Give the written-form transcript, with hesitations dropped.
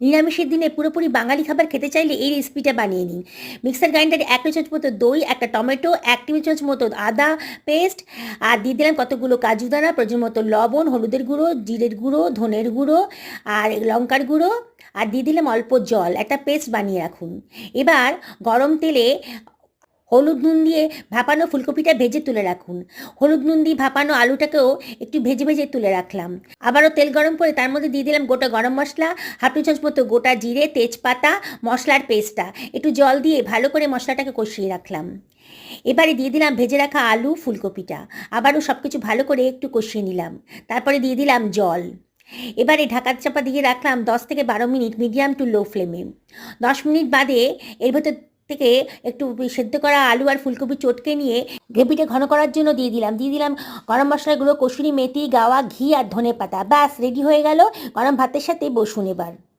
নিরামিষের দিনে পুরোপুরি বাঙালি খাবার খেতে চাইলে এই রেসিপিটা বানিয়ে নিন। মিক্সার গ্রাইন্ডারে 1 টেবিল চামচ মতো দই, একটা টমেটো, 1 টেবিল চামচ মতো আদা পেস্ট, আর দিয়ে দিলাম কতগুলো কাজু দানা, প্রয়োজন মতো লবণ, হলুদের গুঁড়ো, জিরের গুঁড়ো, ধনের গুঁড়ো আর লঙ্কার গুঁড়ো, আর দিয়ে দিলাম অল্প জল। একটা পেস্ট বানিয়ে রাখুন। এবার গরম তেলে হলুদ নুন দিয়ে ভাপানো ফুলকপিটা ভেজে তুলে রাখুন। হলুদ নুন দিয়ে ভাপানো আলুটাকেও একটু ভেজে ভেজে তুলে রাখলাম। আবারও তেল গরম করে তার মধ্যে দিয়ে দিলাম গোটা গরম মশলা, হাফ টি চামচ মতো গোটা জিরে, তেজপাতা, মশলার পেস্টটা। একটু জল দিয়ে ভালো করে মশলাটাকে কষিয়ে রাখলাম। এবারে দিয়ে দিলাম ভেজে রাখা আলু, ফুলকপিটা। আবারও সব কিছু ভালো করে একটু কষিয়ে নিলাম। তারপরে দিয়ে দিলাম জল। এবারে ঢাকা চাপা দিয়ে রাখলাম 10 থেকে 12 মিনিট মিডিয়াম টু লো ফ্লেমে। 10 মিনিট বাদে এর ভেতর থেকে একটু সেদ্ধ করা আলু আর ফুলকপি চটকে নিয়ে গ্রেভিটা ঘন করার জন্য দিয়ে দিলাম গরম মশলার গুঁড়ো, কসুরি মেথি, গাওয়া ঘি আর ধনেপাতা। ব্যাস রেডি হয়ে গেল। গরম ভাতের সাথে বসুন এবার।